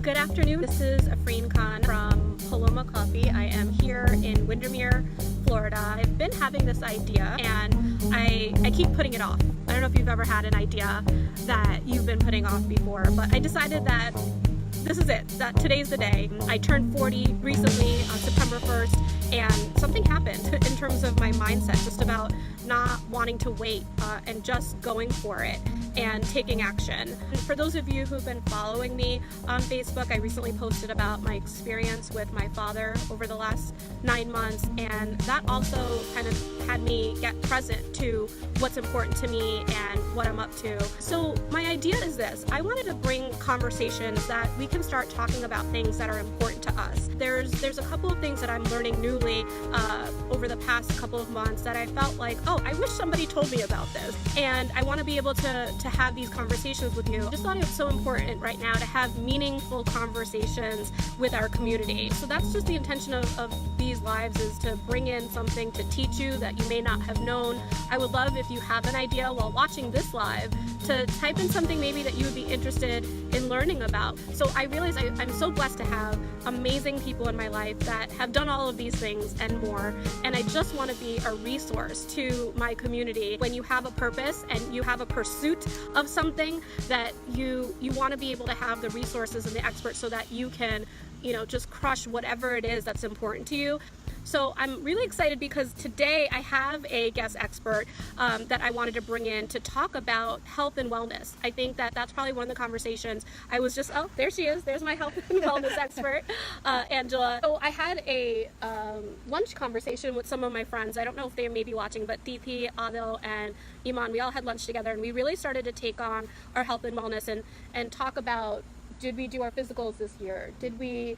Good afternoon. This is Afrin from Paloma Coffee. I am here in Windermere, Florida. I've been having this idea and I keep putting it off. I don't know if you've ever had an idea that you've been putting off before, but I decided that this is it, that today's the day. I turned 40 recently on September 1st, and something happened in terms of my mindset, just about not wanting to wait and just going for it and taking action. And for those of you who've been following me on Facebook, I recently posted about my experience with my father over the last 9 months, and that also kind of had me get present to what's important to me and what I'm up to. So my idea is this: I wanted to bring conversations that we can start talking about things that are important to us. There's a couple of things that I'm learning newly over the past couple of months that I felt like, oh, I wish somebody told me about this, and I want to be able to have these conversations with you. I just thought it was so important right now to have meaningful conversations with our community. So that's just the intention of these lives, is to bring in something to teach you that you may not have known. I would love if you have an idea while watching this live to type in something maybe that you would be interested in learning about. So I realize I'm so blessed to have amazing people in my life that have done all of these things and more, and I just want to be a resource to my community. When you have a purpose and you have a pursuit of something, that you want to be able to have the resources and the experts so that you can, just crush whatever it is that's important to you. So I'm really excited because today I have a guest expert that I wanted to bring in to talk about health and wellness. I think that's probably one of the conversations I was just, oh, there she is. There's my health and wellness expert, Angela. So I had a lunch conversation with some of my friends. I don't know if they may be watching, but DP, Adil, and Iman, we all had lunch together, and we really started to take on our health and wellness and talk about, did we do our physicals this year? Did we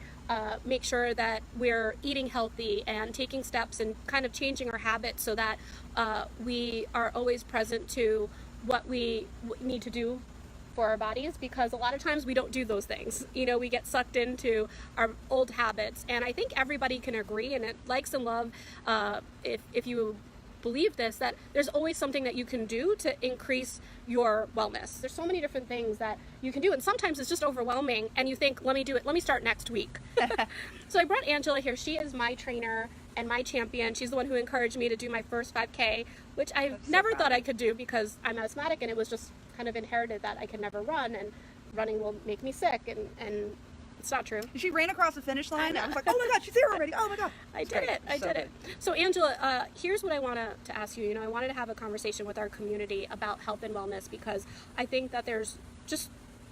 make sure that we're eating healthy and taking steps and kind of changing our habits so that we are always present to what we need to do for our bodies? Because a lot of times we don't do those things. We get sucked into our old habits, and I think everybody can agree, and it likes and love, if you believe this, that there's always something that you can do to increase your wellness. There's so many different things that you can do, and sometimes it's just overwhelming and you think, let me start next week. So I brought Angela here. She is my trainer and my champion. She's the one who encouraged me to do my first 5K, which I never thought I could do because I'm asthmatic, and it was just kind of inherited that I could never run, and running will make me sick, and it's not true. She ran across the finish line. I was like, oh my God, she's here already. Oh my God. I did it. So Angela, here's what I want to ask you. I wanted to have a conversation with our community about health and wellness because I think that there's just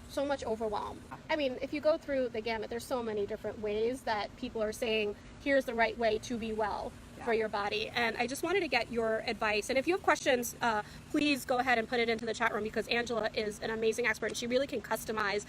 so much overwhelm. I mean, if you go through the gamut, there's so many different ways that people are saying, here's the right way to be well for your body. And I just wanted to get your advice. And if you have questions, please go ahead and put it into the chat room, because Angela is an amazing expert and she really can customize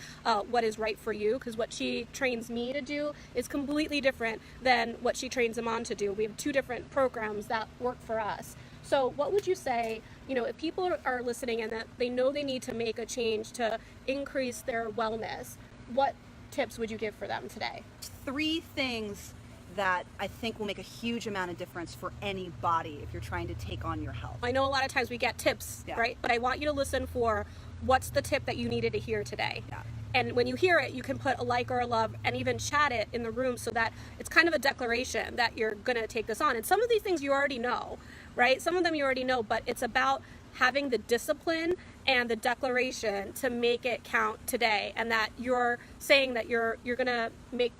what is right for you, because what she trains me to do is completely different than what she trains Iman to do. We have two different programs that work for us. So what would you say, if people are listening and that they know they need to make a change to increase their wellness, what tips would you give for them today? 3 things that I think will make a huge amount of difference for any body if you're trying to take on your health. I know a lot of times we get tips, right? But I want you to listen for what's the tip that you needed to hear today. Yeah. And when you hear it, you can put a like or a love and even chat it in the room so that it's kind of a declaration that you're going to take this on. And some of these things you already know, right? Some of them you already know, but it's about having the discipline and the declaration to make it count today, and that you're saying that you're going to make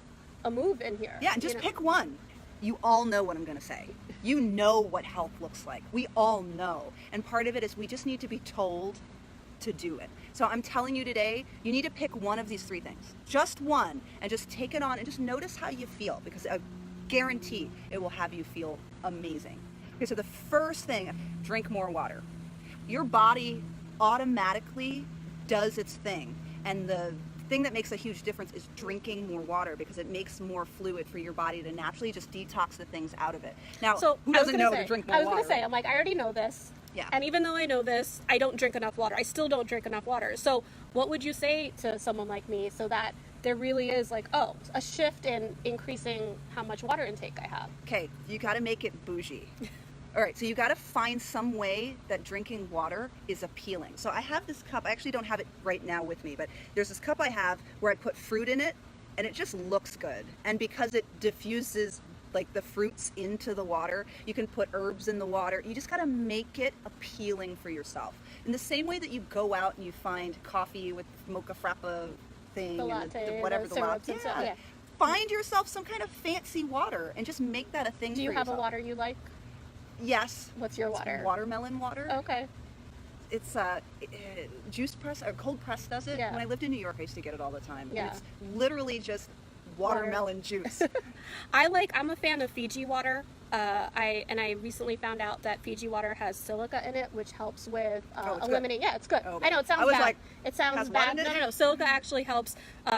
a move in here. Yeah, and just pick one. You all know what I'm going to say. You know what health looks like. We all know. And part of it is we just need to be told to do it. So I'm telling you today, you need to pick one of these 3 things. Just one, and just take it on and just notice how you feel, because I guarantee it will have you feel amazing. Okay, so the first thing, drink more water. Your body automatically does its thing, and the thing that makes a huge difference is drinking more water, because it makes more fluid for your body to naturally just detox the things out of it. Now, so who doesn't know to drink more water? I was going to say, I'm like, I already know this. Yeah. And even though I know this, I don't drink enough water. I still don't drink enough water. So what would you say to someone like me so that there really is like, oh, a shift in increasing how much water intake I have? Okay, you got to make it bougie. All right, so you got to find some way that drinking water is appealing. So I have this cup. I actually don't have it right now with me, but there's this cup I have where I put fruit in it, and it just looks good. And because it diffuses like the fruits into the water, you can put herbs in the water. You just got to make it appealing for yourself. In the same way that you go out and you find coffee with mocha frappa thing, The and latte, whatever the the latte. syrups and stuff, yeah. Find yourself some kind of fancy water and just make that a thing. Do you for have yourself. a water you like? Yes. What's your It's water? watermelon water. Okay. It's juice press or cold press does it. Yeah. When I lived in New York, I used to get it all the time. And Yeah. it's literally just watermelon juice. I'm a fan of Fiji water. I recently found out that Fiji water has silica in it, which helps with Oh, it's eliminating. Yeah, it's good. Oh, I know it sounds I was bad. like, It sounds has bad. what in it? No. Silica actually helps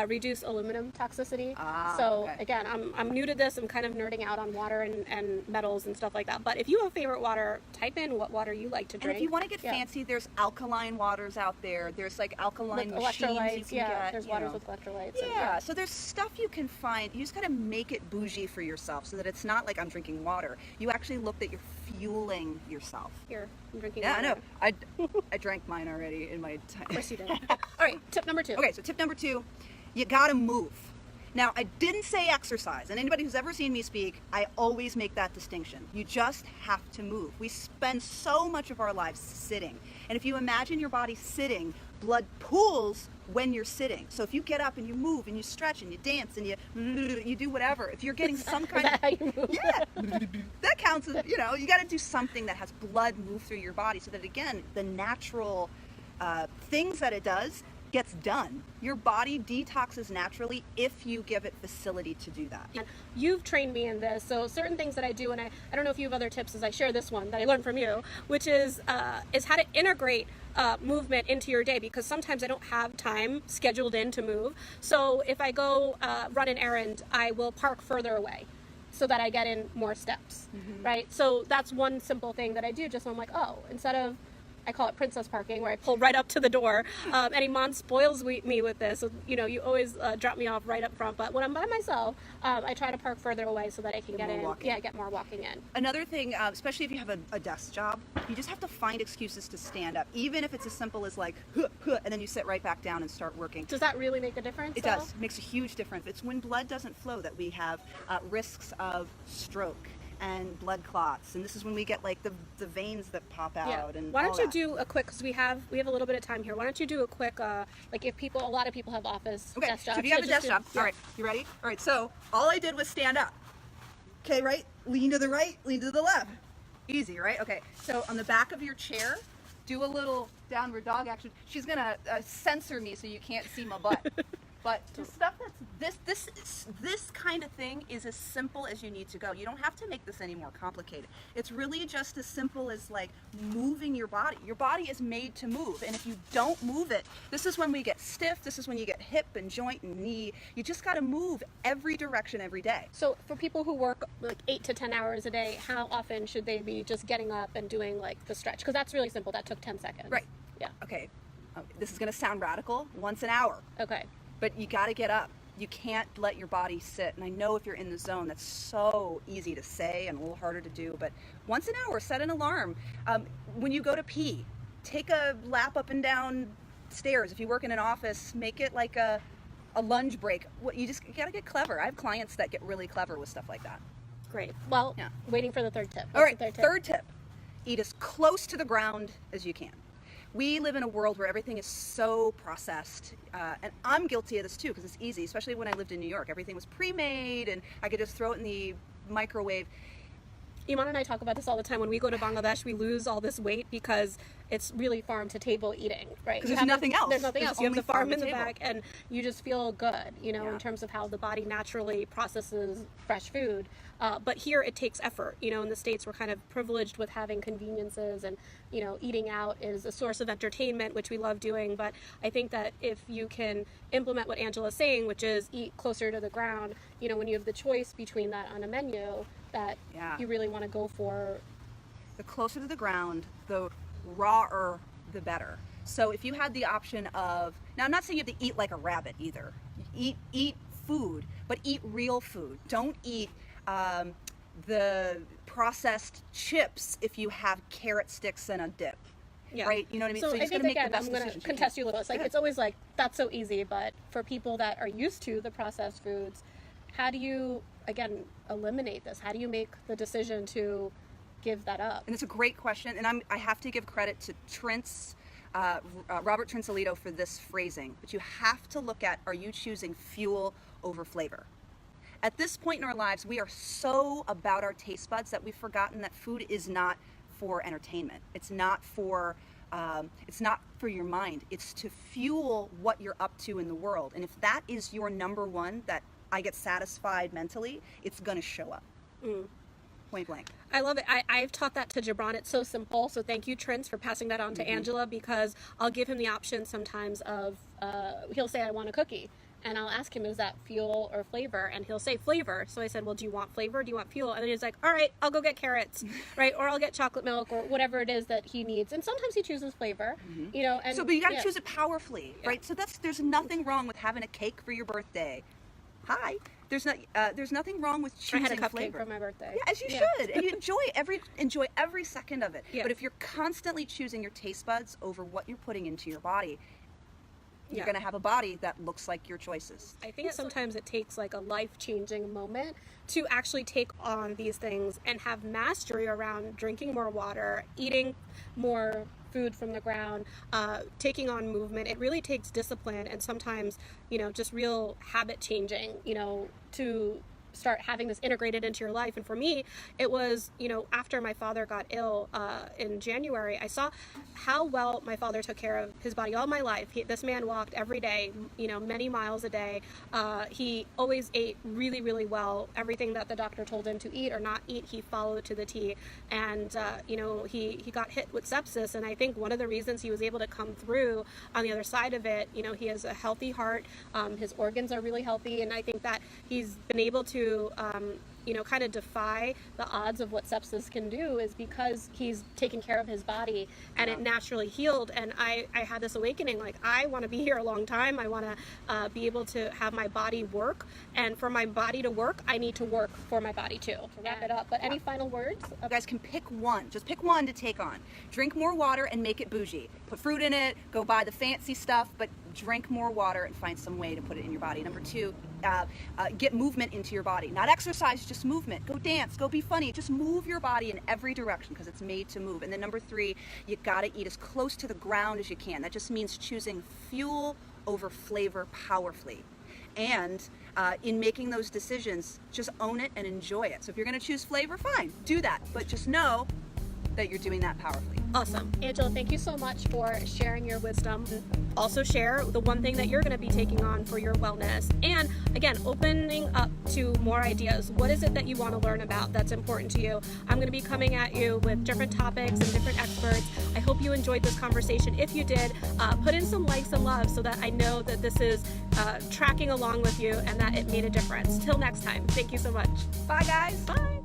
reduce aluminum toxicity. So okay. again, I'm new to this. I'm kind of nerding out on water and metals and stuff like that. But if you have a favorite water, type in what water you like to And drink. if you want to get fancy, there's alkaline waters out there. There's like alkaline with machines you electrolytes, can yeah, get. there's you waters know. with electrolytes. Yeah, so there's stuff you can find. You just got to make it bougie for yourself so that it's not like I'm drinking water. You actually look that you're fueling yourself. Here, I'm drinking Yeah, water. I know. I drank mine already in my time. Of course you did. All right, tip number 2. Okay, so tip number 2, you gotta move. Now, I didn't say exercise, and anybody who's ever seen me speak, I always make that distinction. You just have to move. We spend so much of our lives sitting, and if you imagine your body sitting, blood pools when you're sitting. So if you get up and you move and you stretch and you dance and you do whatever, if you're getting some kind Is that of how you move? yeah, that counts as, you know, you got to do something that has blood move through your body so that, again, the natural things that it does gets done. Your body detoxes naturally if you give it facility to do that. And you've trained me in this, so certain things that I do, and I don't know if you have other tips as I share this one that I learned from you, which is how to integrate movement into your day, because sometimes I don't have time scheduled in to move. So if I go run an errand, I will park further away so that I get in more steps, right? So that's one simple thing that I do, just so I'm like, oh, instead of, I call it princess parking, where I pull right up to the door. And Iman spoils me with this. So, you know, you always drop me off right up front. But when I'm by myself, I try to park further away so that I can get in. walking. Yeah, get more walking in. Another thing, especially if you have a desk job, you just have to find excuses to stand up, even if it's as simple as like, huh, huh, and then you sit right back down and start working. Does that really make a difference? It does. It makes a huge difference. It's when blood doesn't flow that we have risks of stroke and blood clots, and this is when we get like the veins that pop out. Yeah. And Why don't all you that. do a quick, because we have a little bit of time here. Why don't you do a quick, like if people, a lot of people have office Okay, desk jobs. so if you have a desk job, yeah. all right, you ready? All right, so all I did was stand up. Okay, right? Lean to the right, lean to the left. Easy, right? Okay, so on the back of your chair, do a little downward dog action. She's gonna censor me so you can't see my butt. But just stuff that's this kind of thing is as simple as you need to go. You don't have to make this any more complicated. It's really just as simple as like moving your body. Your body is made to move, and if you don't move it, this is when we get stiff. This is when you get hip and joint and knee. You just got to move every direction every day. So for people who work like 8 to 10 hours a day, how often should they be just getting up and doing like the stretch? Because that's really simple. That took 10 seconds. Right. Yeah. Okay. This is going to sound radical. Once an hour. Okay. But you got to get up. You can't let your body sit. And I know if you're in the zone, that's so easy to say and a little harder to do. But once an hour, set an alarm. When you go to pee, take a lap up and down stairs. If you work in an office, make it like a lunge break. You got to get clever. I have clients that get really clever with stuff like that. Great. Well, Yeah. waiting for the third tip. All right, What's the third tip? third tip. Eat as close to the ground as you can. We live in a world where everything is so processed, and I'm guilty of this too because it's easy, especially when I lived in New York. Everything was pre-made and I could just throw it in the microwave. Iman and I talk about this all the time. When we go to Bangladesh, we lose all this weight because it's really farm to table eating, right? Because there's nothing else. There's nothing There's else. You have only the farm farm in to the table. back, and you just feel good, you know, Yeah. in terms of how the body naturally processes fresh food. But here it takes effort. You know, in the States, we're kind of privileged with having conveniences, and, you know, eating out is a source of entertainment, which we love doing. But I think that if you can implement what Angela's saying, which is eat closer to the ground, you know, when you have the choice between that on a menu, that Yeah. you really want to go for. The closer to the ground, the rawer, the better. So if you had the option of, now I'm not saying you have to eat like a rabbit either. Eat food, but eat real food. Don't eat the processed chips if you have carrot sticks and a dip. Yeah. right? You know what I mean? So you I just think, gotta make again, the best I'm going to decisions you contest can. you a little. It's like, Yeah. it's always like, that's so easy, but for people that are used to the processed foods, how do you, again, eliminate this? How do you make the decision to give that up? And it's a great question, and I have to give credit to Robert Trincelito for this phrasing, but you have to look at, are you choosing fuel over flavor? At this point in our lives, we are so about our taste buds that we've forgotten that food is not for entertainment. It's not for your mind. It's to fuel what you're up to in the world. And if that is your number one, that I get satisfied mentally, it's gonna show up. Point blank. I love it. I've taught that to Jabron. It's so simple. So thank you, Trins, for passing that on to Angela, because I'll give him the option sometimes of, he'll say, I want a cookie. And I'll ask him, is that fuel or flavor? And he'll say flavor. So I said, well, do you want flavor? Do you want fuel? And then he's like, all right, I'll go get carrots, right? Or I'll get chocolate milk, or whatever it is that he needs. And sometimes he chooses flavor, you know. And But you gotta choose it powerfully, right? So there's nothing wrong with having a cake for your birthday. Hi. There's nothing wrong with choosing I had a cupcake flavor for my birthday. Yeah, as you should, and you enjoy every second of it. Yeah. But if you're constantly choosing your taste buds over what you're putting into your body, you're going to have a body that looks like your choices. I think sometimes it takes like a life-changing moment to actually take on these things and have mastery around drinking more water, eating more food from the ground, taking on movement. It really takes discipline and sometimes, you know, just real habit changing, you know, to start having this integrated into your life. And for me, it was, you know, after my father got ill in January, I saw how well my father took care of his body all my life. This man walked every day, you know, many miles a day. He always ate really, really well. Everything that the doctor told him to eat or not eat, he followed to the T. And, you know, he got hit with sepsis. And I think one of the reasons he was able to come through on the other side of it, you know, he has a healthy heart. His organs are really healthy. And I think that he's been able to you know, kind of defy the odds of what sepsis can do is because he's taken care of his body and it naturally healed. And I had this awakening, like, I want to be here a long time. I want to be able to have my body work. And for my body to work, I need to work for my body too. To wrap it up. But any final words? You guys can pick one. Just pick one to take on. Drink more water and make it bougie. Put fruit in it, go buy the fancy stuff, but drink more water and find some way to put it in your body. Number two, get movement into your body. Not exercise, just movement. Go dance, go be funny. Just move your body in every direction because it's made to move. And then number three, you gotta eat as close to the ground as you can. That just means choosing fuel over flavor powerfully. And in making those decisions, just own it and enjoy it. So if you're gonna choose flavor, fine, do that. But just know that you're doing that powerfully. Awesome. Angela, thank you so much for sharing your wisdom. Also share the one thing that you're going to be taking on for your wellness. And again, opening up to more ideas. What is it that you want to learn about that's important to you? I'm going to be coming at you with different topics and different experts. I hope you enjoyed this conversation. If you did, put in some likes and love so that I know that this is tracking along with you and that it made a difference. Till next time, thank you so much. Bye, guys. Bye.